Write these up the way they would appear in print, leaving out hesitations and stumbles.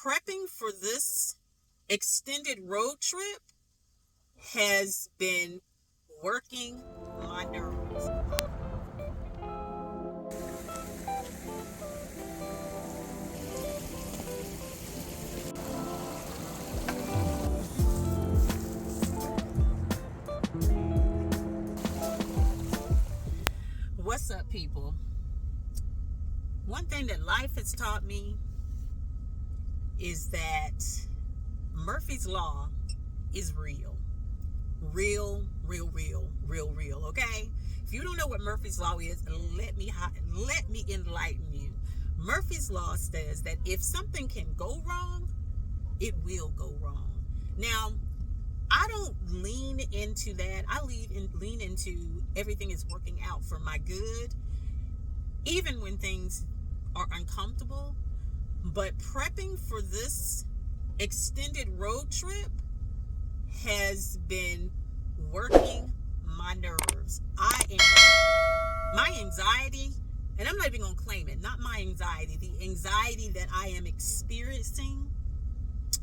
prepping for this extended road trip has been working my nerves. What's up, people? One thing that life has taught me is that Murphy's Law is real. Real, okay? If you don't know what Murphy's Law is, let me enlighten you. Murphy's Law says that if something can go wrong, it will go wrong. Now, I don't lean into that. I lean into everything is working out for my good, even when things are uncomfortable. But prepping for this extended road trip has been working my nerves. My anxiety, and I'm not even going to claim it, not my anxiety, the anxiety that I am experiencing,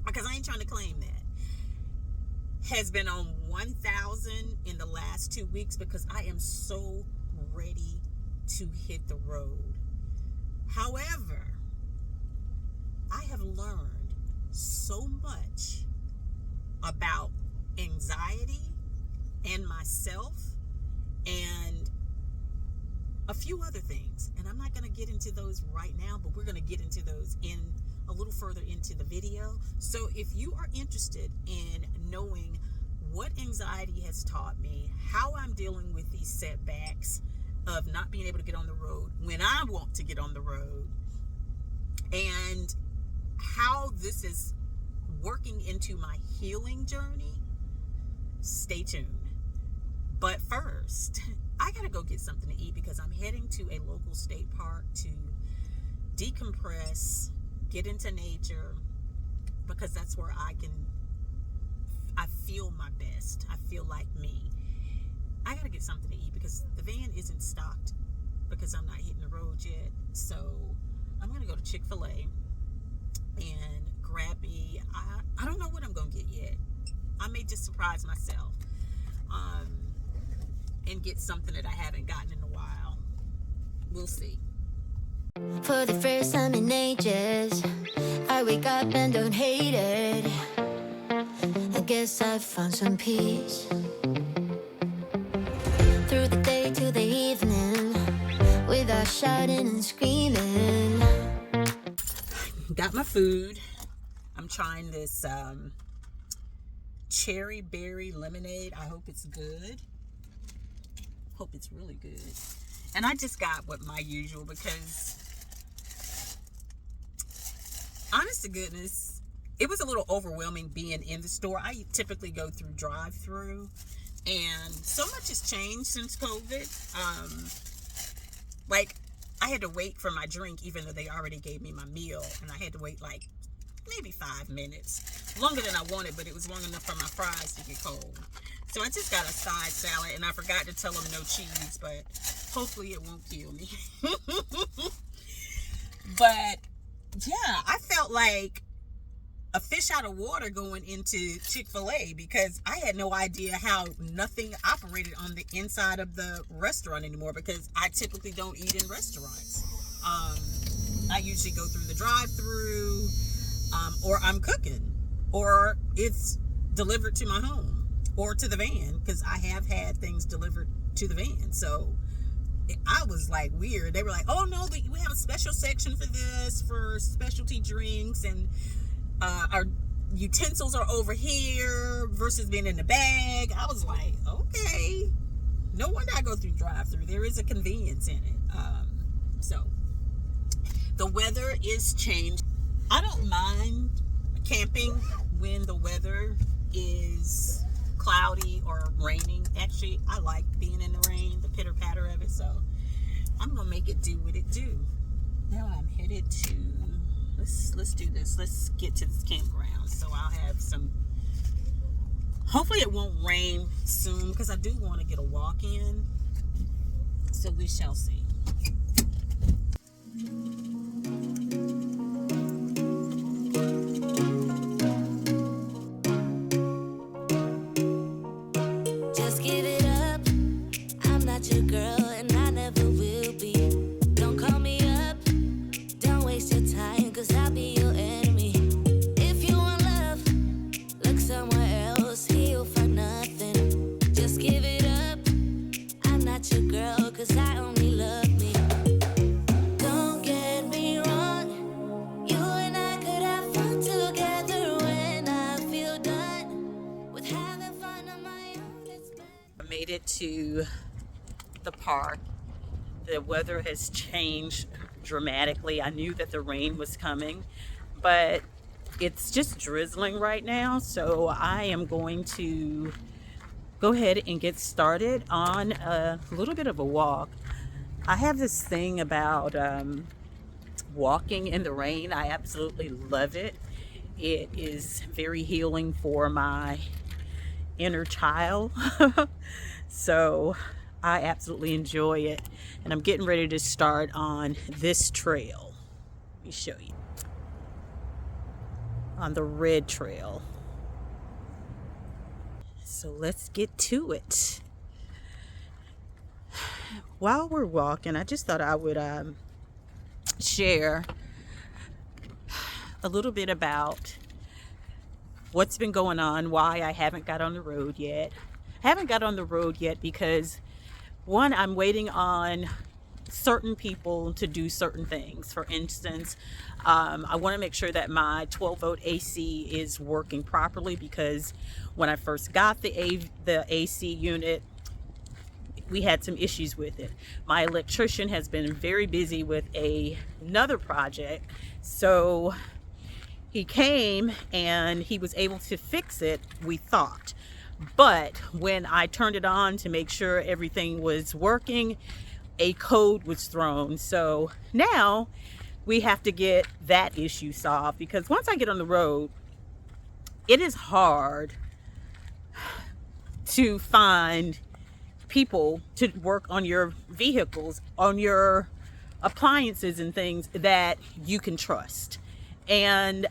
because I ain't trying to claim that, has been on 1,000 in the last 2 weeks because I am so ready to hit the road. However, I have learned so much about anxiety and myself and a few other things. And I'm not going to get into those right now, but we're going to get into those in a little further into the video. So if you are interested in knowing what anxiety has taught me, how I'm dealing with these setbacks of not being able to get on the road when I want to get on the road, and how this is working into my healing journey, stay tuned. But first, I gotta go get something to eat because I'm heading to a local state park to decompress, get into nature, because that's where I feel my best. I feel like me. I gotta get something to eat because the van isn't stocked because I'm not hitting the road yet. So I'm gonna go to Chick-fil-A and grab me, I don't know what I'm gonna get yet. I may just surprise myself and get something that I haven't gotten in a while. We'll see. For the first time in ages, I wake up and don't hate it. I guess I found some peace. Through the day to the evening, without shouting and screaming. Got my food. I'm trying this cherry berry lemonade. I hope it's good. Hope it's really good. And I just got what my usual, because honest to goodness, it was a little overwhelming being in the store. I typically go through drive-through, and so much has changed since COVID. Like, I had to wait for my drink even though they already gave me my meal, and I had to wait like maybe 5 minutes. Longer than I wanted, but it was long enough for my fries to get cold. So I just got a side salad, and I forgot to tell them no cheese, but hopefully it won't kill me. But yeah, I felt like a fish out of water going into Chick-fil-A because I had no idea how nothing operated on the inside of the restaurant anymore, because I typically don't eat in restaurants. I usually go through the drive-through, or I'm cooking, or it's delivered to my home or to the van, because I have had things delivered to the van. So I was like weird. They were like, oh no, we have a special section for this, for specialty drinks, and our utensils are over here versus being in the bag. I was like, okay, no wonder I go through drive-through. There is a convenience in it. So the weather is changed. I don't mind camping when the weather is cloudy or raining. Actually, I like being in the rain, the pitter patter of it. So I'm gonna make it do what it do. Now I'm headed to, let's do this. Let's get to this campground. So I'll have some, hopefully it won't rain soon, because I do want to get a walk in. So we shall see. to the park. The weather has changed dramatically. I knew that the rain was coming, but it's just drizzling right now. So I am going to go ahead and get started on a little bit of a walk. I have this thing about walking in the rain. I absolutely love it. It is very healing for my inner child. So I absolutely enjoy it. And I'm getting ready to start on this trail. Let me show you. On the red trail. So let's get to it. While we're walking, I just thought I would share a little bit about what's been going on, why I haven't got on the road yet. I haven't got on the road yet because, one, I'm waiting on certain people to do certain things. For instance, I want to make sure that my 12-volt AC is working properly, because when I first got the AC unit, we had some issues with it. My electrician has been very busy with another project, so he came and he was able to fix it, we thought. But when I turned it on to make sure everything was working, a code was thrown. So now we have to get that issue solved, because once I get on the road, it is hard to find people to work on your vehicles, on your appliances and things that you can trust. And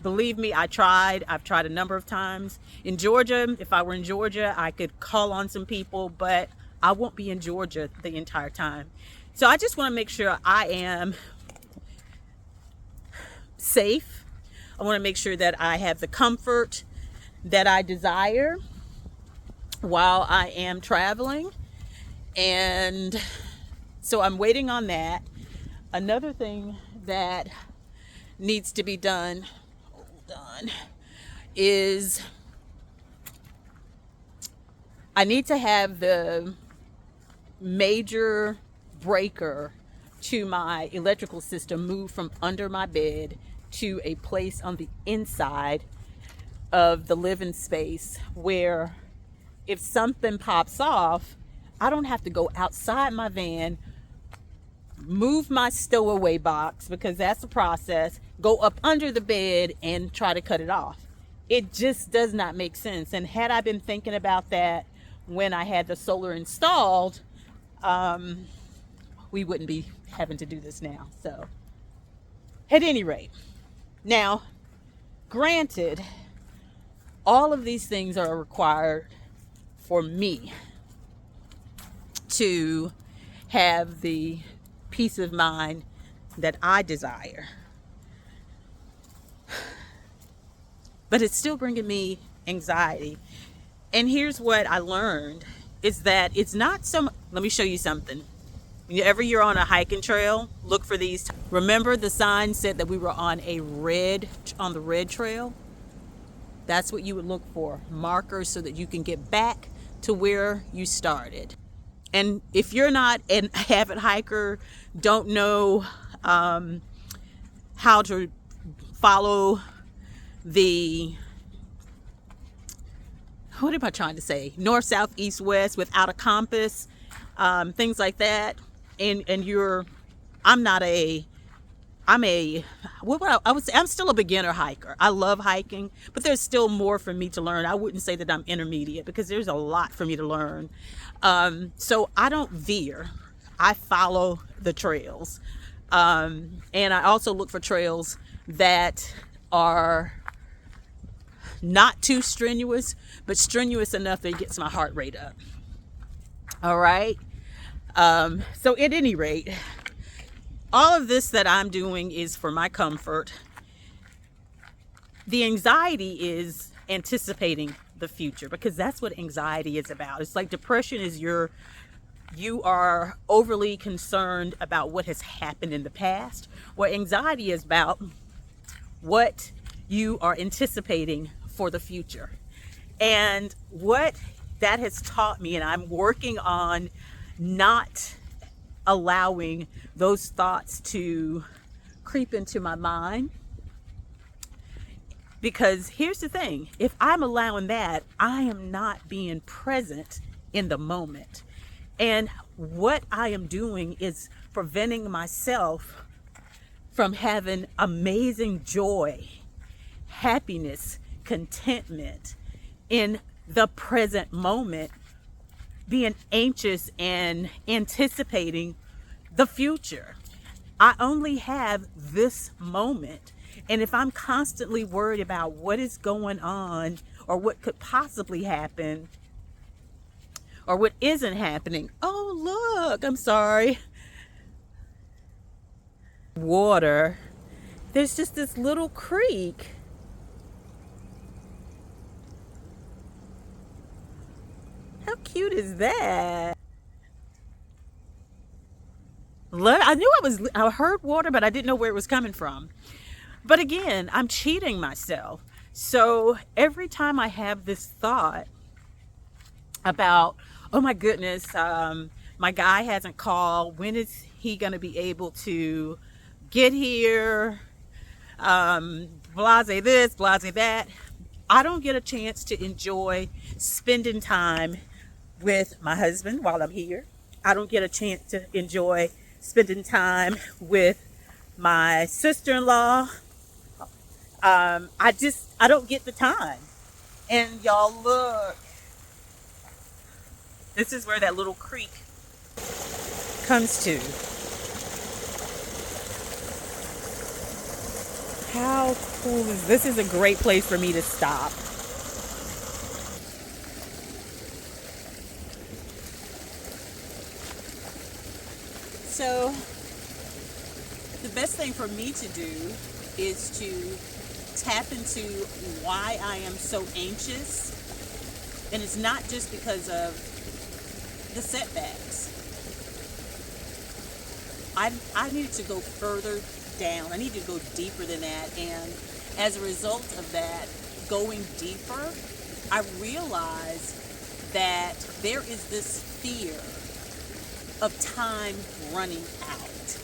believe me, I've tried a number of times. In Georgia, if I were in Georgia, I could call on some people, but I won't be in Georgia the entire time. So I just want to make sure I am safe. I want to make sure that I have the comfort that I desire while I am traveling. And so I'm waiting on that. Another thing that needs to be done, is I need to have the major breaker to my electrical system moved from under my bed to a place on the inside of the living space, where if something pops off, I don't have to go outside my van, move my stowaway box, because that's the process, go up under the bed and try to cut it off. It just does not make sense. And had I been thinking about that when I had the solar installed, we wouldn't be having to do this now. So at any rate, now, granted, all of these things are required for me to have the peace of mind that I desire. But it's still bringing me anxiety. And here's what I learned, is that it's not some, let me show you something. Whenever you're on a hiking trail, look for these. Remember the sign said that we were on the red trail? That's what you would look for, markers, so that you can get back to where you started. And if you're not an avid hiker, don't know how to follow the, what am I trying to say? North, south, east, west without a compass, things like that. And I'm still a beginner hiker. I love hiking, but there's still more for me to learn. I wouldn't say that I'm intermediate, because there's a lot for me to learn. So I don't veer. I follow the trails. And I also look for trails that are not too strenuous, but strenuous enough that it gets my heart rate up. All right. So at any rate, all of this that I'm doing is for my comfort. The anxiety is anticipating the future, because that's what anxiety is about. It's like depression is you are overly concerned about what has happened in the past, where anxiety is about what you are anticipating for the future. And what that has taught me, and I'm working on not allowing those thoughts to creep into my mind. Because here's the thing, if I'm allowing that, I am not being present in the moment. And what I am doing is preventing myself from having amazing joy, happiness, contentment in the present moment, being anxious and anticipating the future. I only have this moment. And if I'm constantly worried about what is going on or what could possibly happen or what isn't happening, oh, look, I'm sorry. Water, there's just this little creek. How cute is that? I knew I heard water, but I didn't know where it was coming from. But again, I'm cheating myself. So every time I have this thought about, oh my goodness, my guy hasn't called. When is he going to be able to get here? Blase this, blase that. I don't get a chance to enjoy spending time with my husband while I'm here. I don't get a chance to enjoy spending time with my sister-in-law. I don't get the time. And y'all, look, this is where that little creek comes to. How cool is this? This is a great place for me to stop. So the best thing for me to do is to tap into why I am so anxious. And it's not just because of the setbacks. I needed to go further down. I need to go deeper than that. And as a result of that, going deeper, I realized that there is this fear of time running out.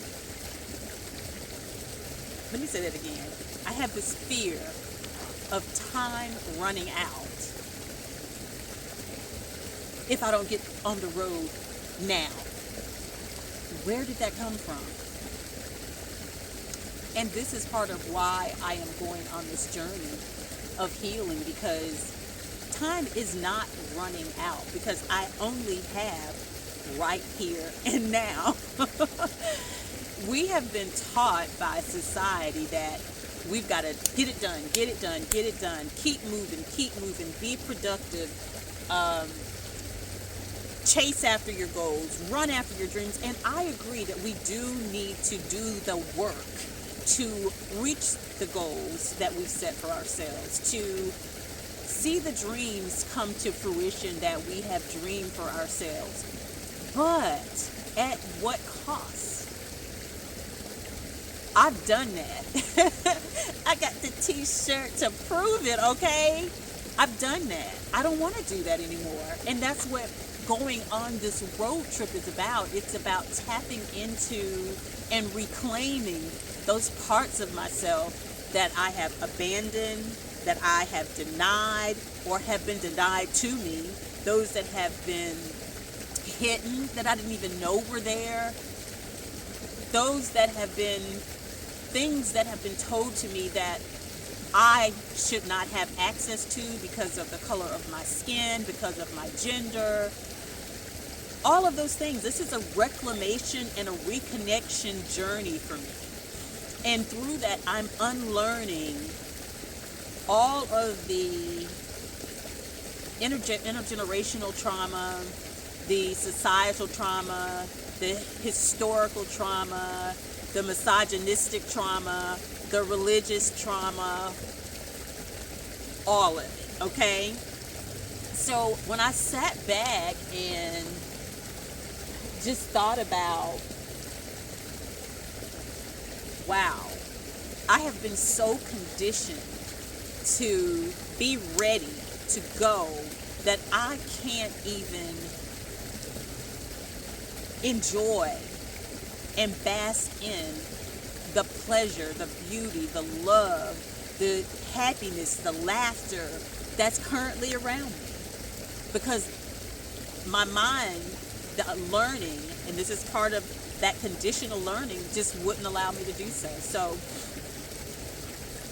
Let me say that again. I have this fear of time running out if I don't get on the road now. Where did that come from? And this is part of why I am going on this journey of healing, because time is not running out, because I only have right here and now. We have been taught by society that we've got to get it done, get it done, get it done, keep moving, be productive, chase after your goals, run after your dreams. And I agree that we do need to do the work to reach the goals that we've set for ourselves, to see the dreams come to fruition that we have dreamed for ourselves. But at what cost? I've done that. I got the t-shirt to prove it, okay? I've done that. I don't want to do that anymore. And that's what going on this road trip is about. It's about tapping into and reclaiming those parts of myself that I have abandoned, that I have denied or have been denied to me, those that have been hidden that I didn't even know were there, those that have been things that have been told to me that I should not have access to because of the color of my skin, because of my gender, all of those things. This is a reclamation and a reconnection journey for me. And through that, I'm unlearning all of the intergenerational trauma, the societal trauma, the historical trauma, the misogynistic trauma, the religious trauma, all of it, okay? So when I sat back and just thought about, wow, I have been so conditioned to be ready to go that I can't even enjoy and bask in the pleasure, the beauty, the love, the happiness, the laughter that's currently around me. Because my mind, the learning, and this is part of that conditional learning, just wouldn't allow me to do so. So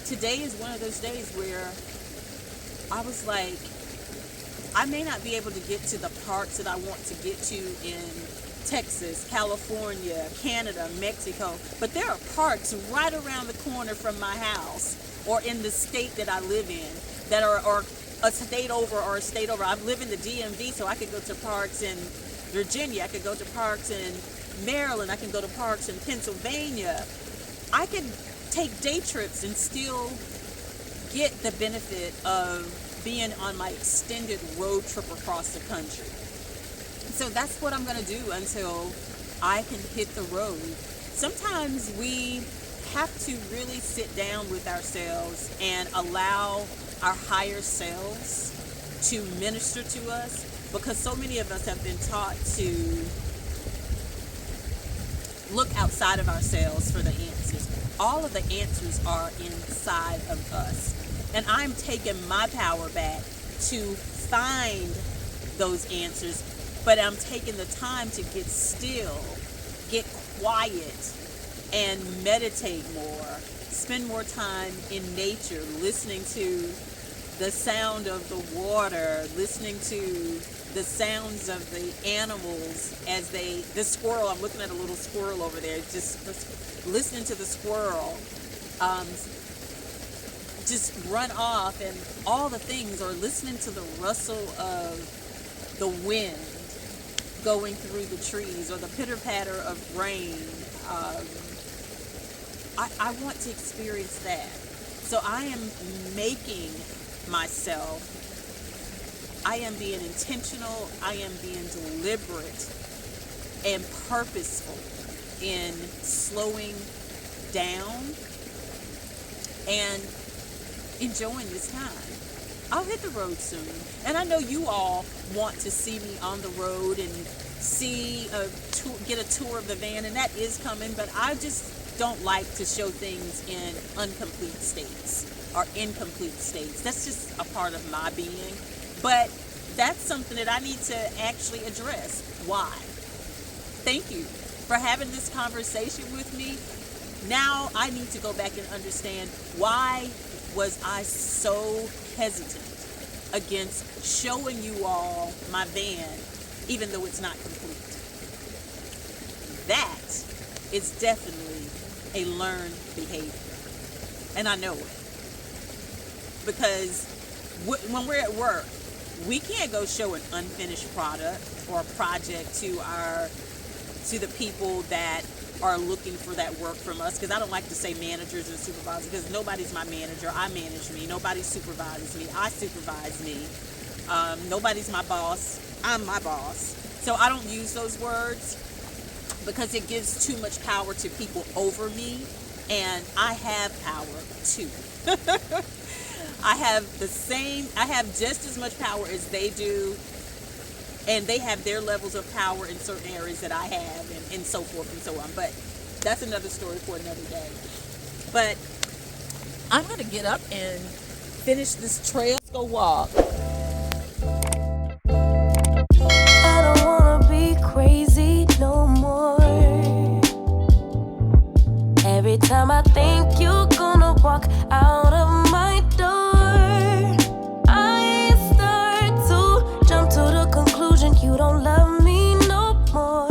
today is one of those days where I was like, I may not be able to get to the parts that I want to get to in Texas, California, Canada, Mexico, but there are parks right around the corner from my house or in the state that I live in that are a state over or a state over. I live in the DMV, so I could go to parks in Virginia, I could go to parks in Maryland, I can go to parks in Pennsylvania. I could take day trips and still get the benefit of being on my extended road trip across the country. So that's what I'm going to do until I can hit the road. Sometimes we have to really sit down with ourselves and allow our higher selves to minister to us, because so many of us have been taught to look outside of ourselves for the answers. All of the answers are inside of us. And I'm taking my power back to find those answers, but I'm taking the time to get still, get quiet, and meditate more. Spend more time in nature, listening to the sound of the water, listening to the sounds of the animals as the squirrel, I'm looking at a little squirrel over there, just listening to the squirrel, just run off and all the things, or listening to the rustle of the wind going through the trees or the pitter patter of rain. I want to experience that. So I am making myself, I am being intentional, I am being deliberate and purposeful in slowing down and enjoying this time. I'll hit the road soon, and I know you all want to see me on the road and get a tour of the van, and that is coming, but I just don't like to show things in incomplete states. That's just a part of my being, but that's something that I need to actually address. Why? Thank you for having this conversation with me. Now I need to go back and understand, why was I so hesitant against showing you all my van, even though it's not complete? That is definitely a learned behavior, and I know it, because when we're at work, we can't go show an unfinished product or a project to the people that are looking for that work from us, because I don't like to say managers or supervisors, because nobody's my manager. I manage me. Nobody supervises me. I supervise me. Nobody's my boss. I'm my boss. So I don't use those words because it gives too much power to people over me, and I have power too. I have just as much power as they do, and they have their levels of power in certain areas that I have, and so forth and so on. But that's another story for another day. But I'm going to get up and finish this trail. Let's go walk. I don't wanna be crazy no more. Every time I think you're gonna walk out of my door, I start to jump to the conclusion you don't love me no more.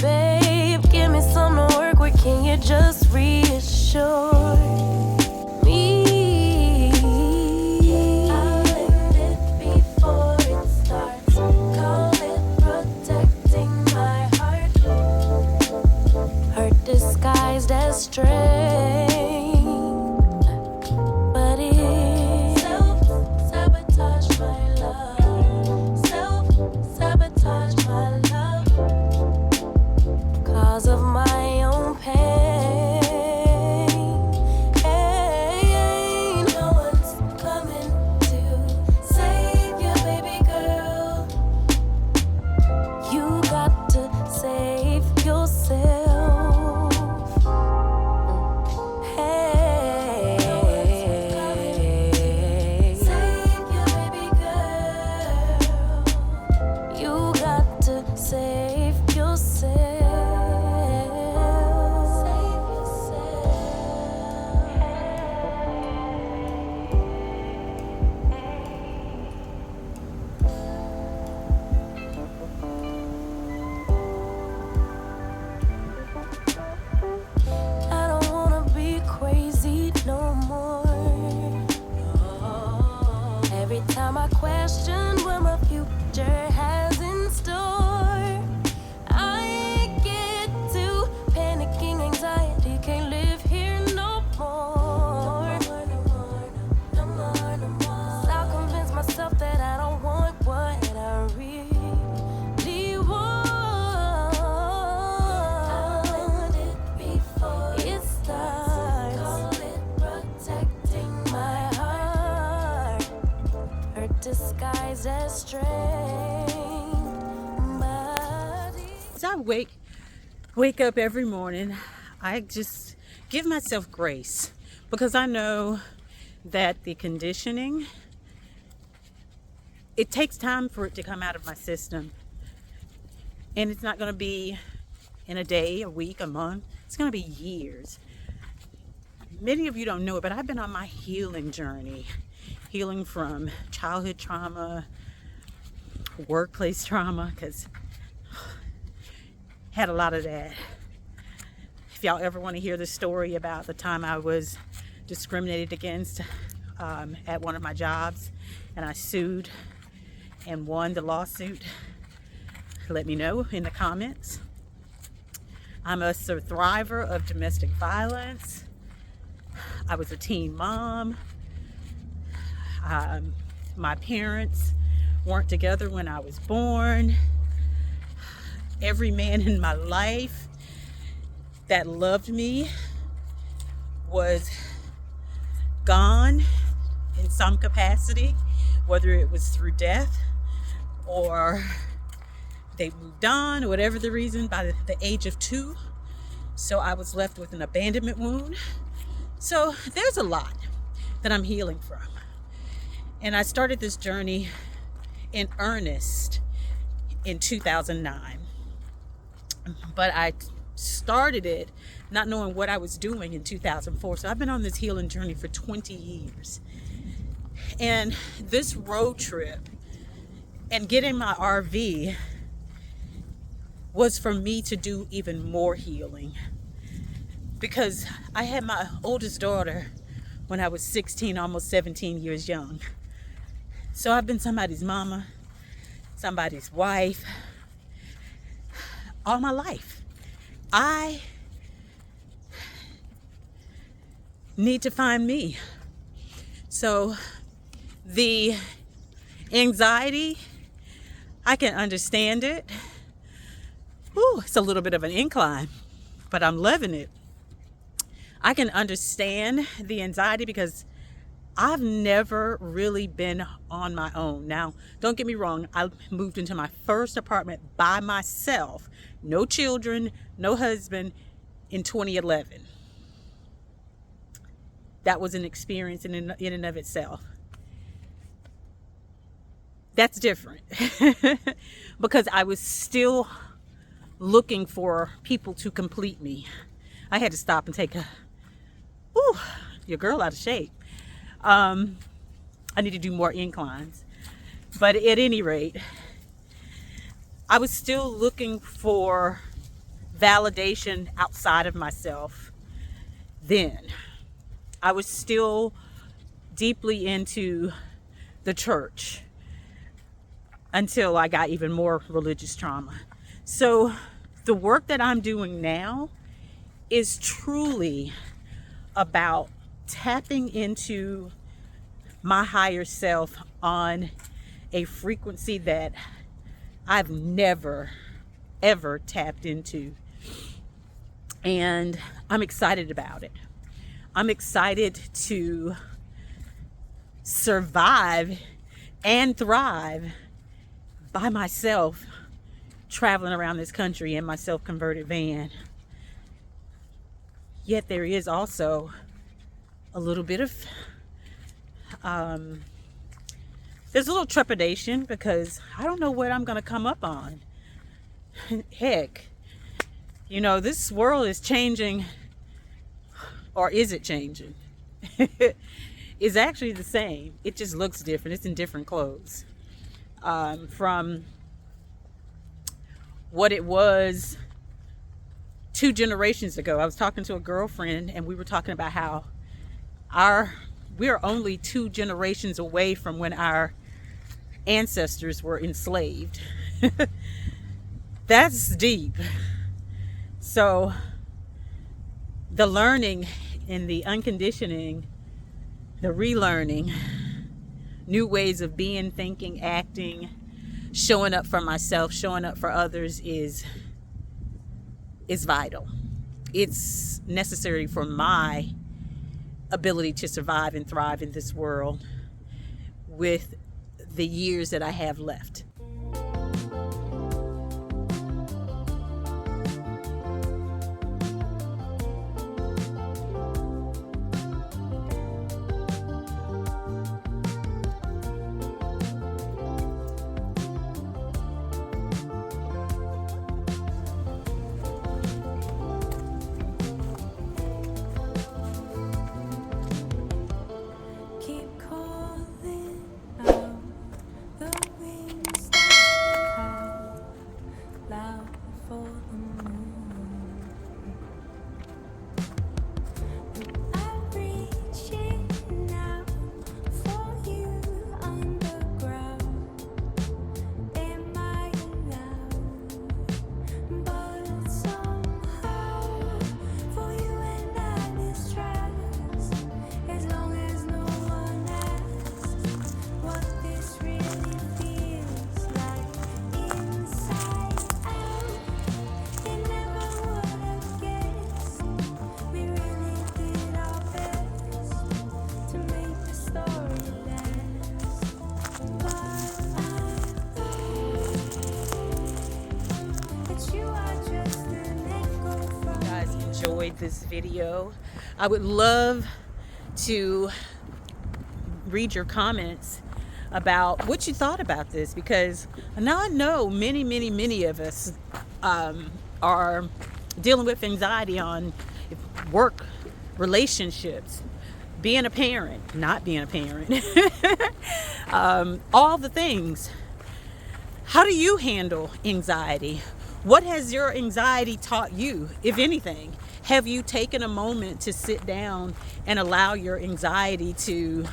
Babe, give me some to work with, can you just reassure me? I'll end it before it starts. Call it protecting my heart. Hurt disguised disguised as strength. As I wake up every morning, I just give myself grace, because I know that the conditioning, it takes time for it to come out of my system. And it's not going to be in a day, a week, a month. It's going to be years. Many of you don't know it, but I've been on my healing journey. Healing from childhood trauma, workplace trauma, because had a lot of that. If y'all ever want to hear the story about the time I was discriminated against at one of my jobs, and I sued and won the lawsuit, let me know in the comments. I'm a survivor of domestic violence. I was a teen mom. My parents weren't together when I was born. Every man in my life that loved me was gone in some capacity, whether it was through death or they moved on, or whatever the reason, by the age of 2. So I was left with an abandonment wound. So there's a lot that I'm healing from. And I started this journey in earnest in 2009. But I started it not knowing what I was doing in 2004. So I've been on this healing journey for 20 years. And this road trip and getting my RV was for me to do even more healing. Because I had my oldest daughter when I was 16, almost 17 years young. So I've been somebody's mama, somebody's wife, all my life. I need to find me. So the anxiety, I can understand it. Whew, it's a little bit of an incline, but I'm loving it. I can understand the anxiety because I've never really been on my own. Now, don't get me wrong. I moved into my first apartment by myself, no children, no husband, in 2011. That was an experience in and of itself. That's different because I was still looking for people to complete me. I had to stop and take your girl out of shape. I need to do more inclines. But at any rate, I was still looking for validation outside of myself then. I was still deeply into the church until I got even more religious trauma. So the work that I'm doing now is truly about tapping into my higher self on a frequency that I've never, ever tapped into. And I'm excited about it. I'm excited to survive and thrive by myself, traveling around this country in my self-converted van. Yet there is also a little bit of there's a little trepidation because I don't know what I'm going to come up on. Heck, this world is changing, or is it changing? It's actually the same. It just looks different. It's in different clothes. From what it was 2 generations ago. I was talking to a girlfriend and we were talking about how we're only 2 generations away from when our ancestors were enslaved. That's deep. So the learning and the unconditioning, the relearning, new ways of being, thinking, acting, showing up for myself, showing up for others is vital. It's necessary for my ability to survive and thrive in this world with the years that I have left. Enjoyed this video. I would love to read your comments about what you thought about this, because now I know many of us are dealing with anxiety on work, relationships, being a parent, not being a parent, all the things. How do you handle anxiety? What has your anxiety taught you, if anything? Have you taken a moment to sit down and allow your anxiety to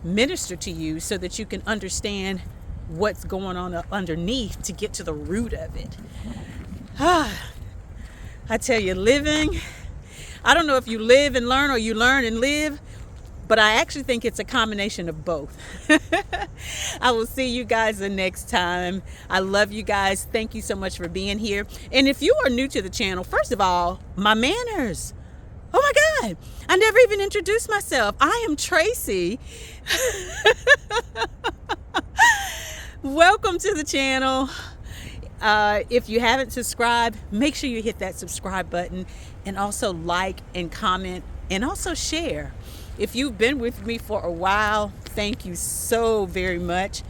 minister to you so that you can understand what's going on underneath to get to the root of it? I tell you, living, I don't know if you live and learn or you learn and live, but I actually think it's a combination of both. I will see you guys the next time. I love you guys. Thank you so much for being here. And if you are new to the channel, first of all, my manners. Oh my God, I never even introduced myself. I am Tracy. Welcome to the channel. If you haven't subscribed, make sure you hit that subscribe button, and also like and comment and also share. If you've been with me for a while, thank you so very much.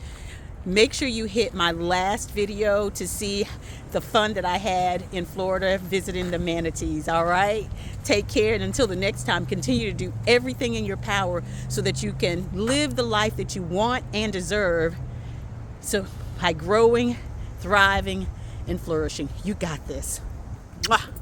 Make sure you hit my last video to see the fun that I had in Florida visiting the manatees, all right? Take care, and until the next time, continue to do everything in your power so that you can live the life that you want and deserve. So by growing, thriving, and flourishing, you got this. Mwah.